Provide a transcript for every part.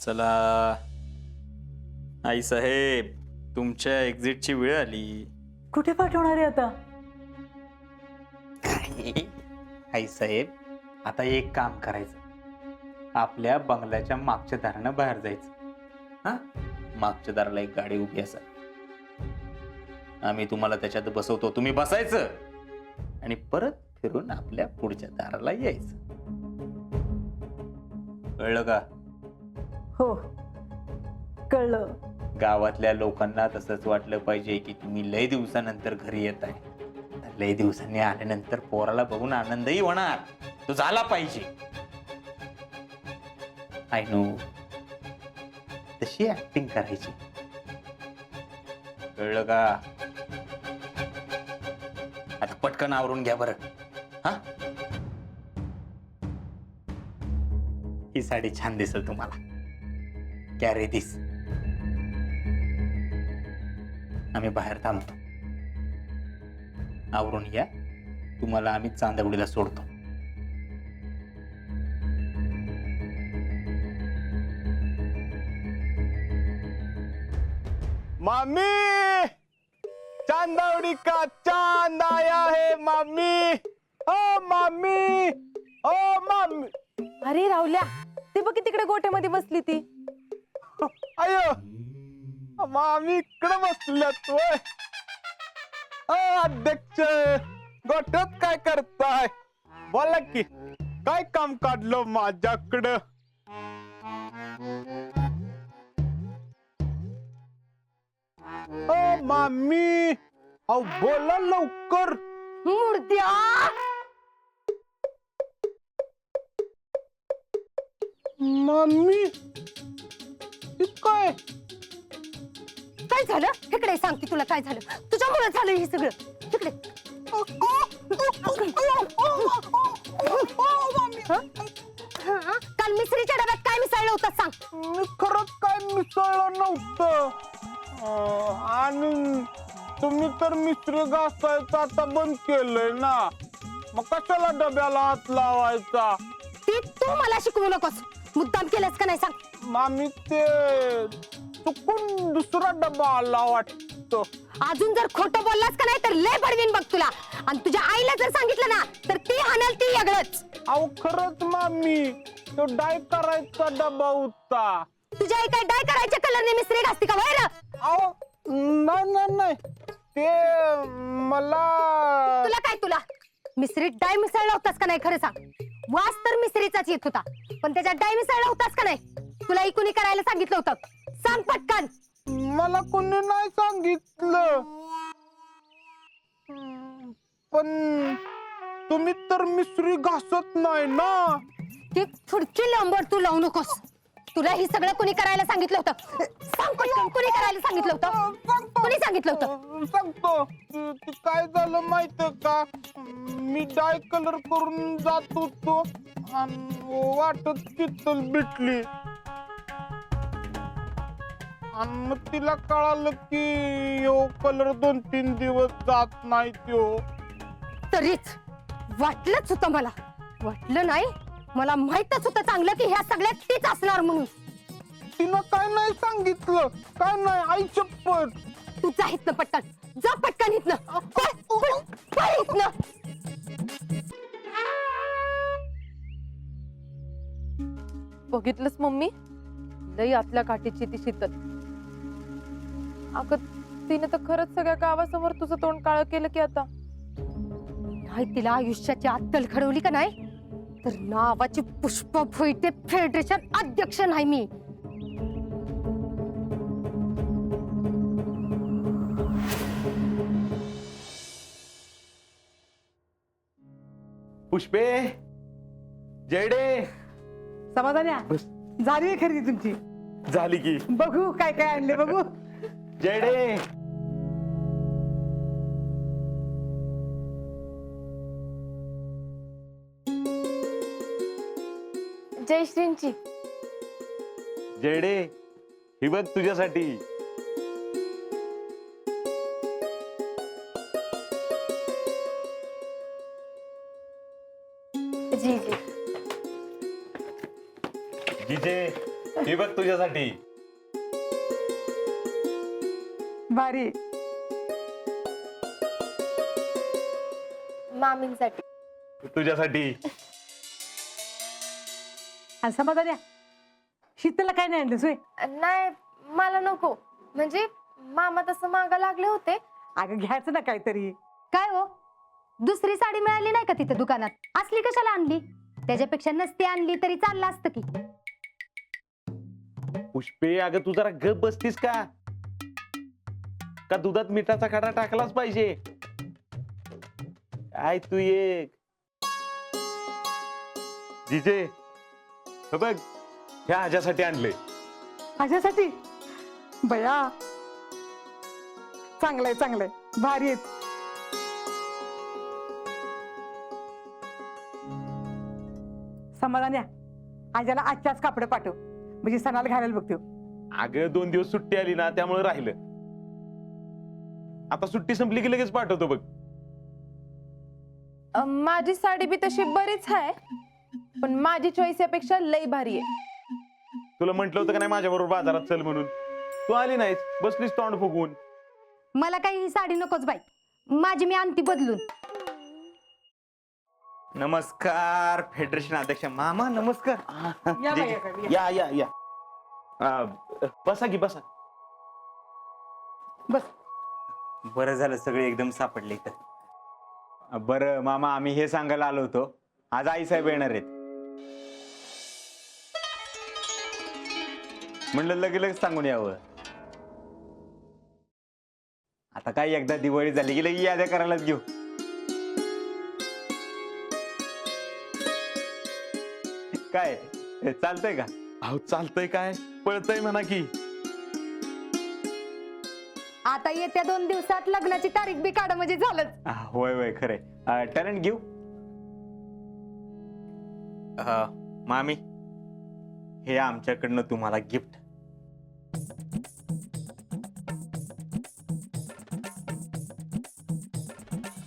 चला आई साहेब, तुमच्या एक्झिटची वेळ आली. कुठे पाठवणार आहे आता? आई साहेब, आता एक काम करायचं, आपल्या बंगल्याच्या मागच्या दारानं बाहेर जायचं. हा, मागच्या दाराला एक गाडी उभी असा, आम्ही तुम्हाला त्याच्यात बसवतो, तुम्ही बसायचं आणि परत फिरून आपल्या पुढच्या दाराला यायचं. कळलं का? हो, कळलं. गावातल्या लोकांना तसंच वाटलं पाहिजे की तुम्ही लय दिवसानंतर घरी येत आहे. लय दिवसांनी आल्यानंतर पोराला बघून आनंदही होणार, तो झाला पाहिजे. आय नो, तशी ऍक्टिंग करायची. कळलं का? आता पटकन आवरून घ्या बरं. हा, ही साडी छान दिसेल तुम्हाला. कॅरी दिस. आम्ही बाहेर थांबतो, आवरून या, तुम्हाला आम्ही चांदवडीला सोडतो. मामी, चांदवडी का चांद आया है मामी. ओ मामी, ओ मामी. अरे रावल्या, ते बघ तिकडे गोठ्यामध्ये बसली ती. अयो, मामी इकडे बसल्यात होय. अध्यक्ष, गोठ्यात काय करताय? बोला की, काय काम काढलं माझ्याकडं? ओ मामी, अहो बोला लवकर. मुर्द्या, मामी, हे काय? काय झालं? इकडे सांगते तुला काय झालं. तुझ्यामुळे झालं हे सगळं. इकडे काल मिसरीच्या डब्यात काय मिसळलं होतं सांग. मी खरंच काय मिसळलं नव्हतं. आणि तुम्ही तर मिसरी घासायचं आता बंद केलंय ना, मग कशाला डब्याला हात लावायचा? ती तू मला शिकवू नकोस. मुद्दाम केलंस का नाही सांग. मामी, ते चुकून दुसरा डबा आला वाटतं. अजून जर खोटं बोललास का नाही तर लय बडवीन बघ तुला. आणि तुझ्या आईला जर सांगितलं ना तर ती हाणाल ती वेगळंच. अहो खरंच मामी, तो डाय करायचा डबा होता. तुझ्या आई काय डाय करायच्या कलरने मिसरी घासती का वैर? अहो नाही नाही नाही, ते मला तुला मिसरीत डाय मिसळला होतास का नाही खरं सांग. वास तर मिसरीचाच येत होता, पण त्याच्यात डाय मिसळला होतास का नाही? तुला इकुनी करायला सांगितलं होतं, सांग पटकन. मला कोणी नाही सांगितलं, पण तुम्ही तर मिसरी घासत नाही ना. ते फुडकी लांबवर तू लावू नकोस. तुला ही सगळं कोणी करायला सांगितलं होतं? सांग पटकन, कोणी करायला सांगितलं होतं? कोणी सांगितलं होतं? सांगतो. ते काय झालं माहितीये का, मी डाय कलर करून जात होतो आणि वाटत कितल भेटली आणि मग तिला कळालं की यो कलर 2-3 दिवस जात नाही तो. तरीच वाटलंच होतं मला. वाटलं नाही, मला माहितच होतं चांगलं की ह्या सगळ्यात तीच असणार म्हणून. तिनं काय नाही सांगितलं, काय नाही. आई शपथ. तू जा इथनं पटकन, जा पटकन इथनं. पळ इथनं. बघितलंस मम्मी, लई आतल्या काठीची ती शीतल. अगं तिने तर खरंच सगळ्या गावासमोर तुझं तोंड काळं केलं की आता. नाही तिला आयुष्याची अत्तल घडवली का नाही तर नावाची पुष्प भोईटे फेडरेशन अध्यक्ष नाही मी. पुष्पे, जयडे. समाधान्या, झाली आहे खरेदी तुमची? झाली की. बघू काय काय आणले बघू. जयडे. जयश्रींची. जयडे, ही बघ तुझ्यासाठी. जी जी. जिजे हे बघ तुझ्यासाठी. भारी. मामींसाठी. तुझ्यासाठी. आणि समाधान शीतलला काय नाही आणलंस होय? नाही मला नको, म्हणजे मामा तसं मागा लागले होते. अगं घ्यायचं ना काहीतरी. काय हो, दुसरी साडी मिळाली नाही का तिथे दुकानात? असली कशाला आणली? त्याच्यापेक्षा नसती आणली तरी चाललं असतं की. पुष्पे, अगं तू जरा गप बसतीस का? का दुधात मिठाचा खडा टाकलाच पाहिजे? काय तू एक जिजे, हे बघ ह्या ह्याच्यासाठी आणले. माझ्यासाठी? बया चांगलंय चांगलंय, भारी आहेत. समाधान आज्याला आजच्याच कापड पाठव, म्हणजे सणाला घालायला बघतो. अगं 2 दिवस सुट्टी आली ना, त्यामुळे राहिलं. आता सुट्टी संपली की लगेच पाठवतो बघ. माझी साडी बी तशी बरीच आहे, पण माझी चॉईस यापेक्षा लई भारी आहे. तुला म्हंटल होतं का नाही माझ्या बरोबर बाजारात चल म्हणून? तू आली नाहीस, बसलीस तोंड फुगवून. मला काही ही साडी नकोच बाई, माझी मी आणती बदलून. नमस्कार फेडरेशन अध्यक्ष मामा. नमस्कार. या जी, बाई, जी. या बाई, या या या बसा की बसा. बस. बरं झालं सगळे एकदम सापडले इथं. बरं मामा, आम्ही हे सांगायला आलो होतो, आज आई साहेब येणार आहेत. म्हणलं लगेच सांगून यावं. आता काय एकदा दिवाळी झाली की लगी याद्या करायलाच घेऊ. काय चालतंय का? अहो चालतंय काय, पळतय म्हणा की. आता येत्या 2 दिवसात लग्नाची तारीख बी काढ म्हणजे झालंच. होय होय खरंय. टॅलेंट घेऊ. मामी, हे आमच्याकडनं तुम्हाला गिफ्ट.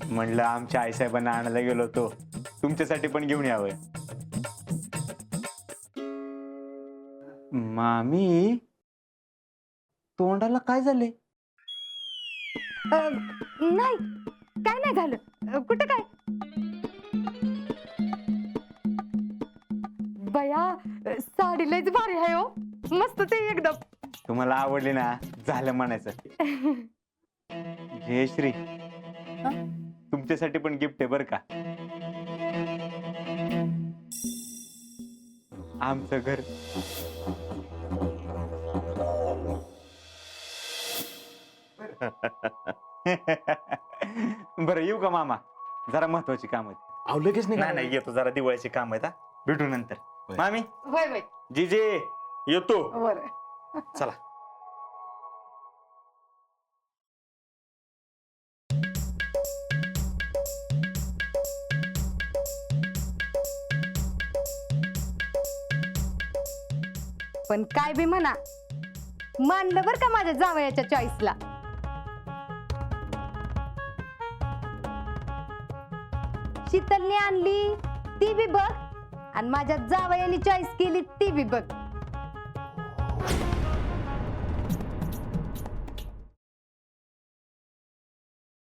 म्हणलं आमच्या आईसाहेबांना आणायला गेलो होतो, तुमच्यासाठी पण घेऊन यावं. मामी, तोंडाला काय झाले? नाही, काय नाही झालं. कुठं काय? बया, साडी लयच भारी आहे हो, मस्त ते एकदम. तुम्हाला आवडली ना, झालं म्हणायचं. जयश्री, तुमच्यासाठी पण गिफ्ट आहे बर का. आमचं घर. बरं येऊ का मामा? जरा महत्वाची काम आहेत. अहो लगेच नाही नाही, येतो, जरा दिवाळीची काम आहेत. भेटू नंतर. मामी, होय होय. जीजे येतो. बरं. चला. पण काय बी म्हणा, मानलं बर का माझ्या जावयाच्या चॉईसला. शीतलने आणली ती बी बघ, आणि माझ्या जावयाने चॉईस केली ती बी बघ.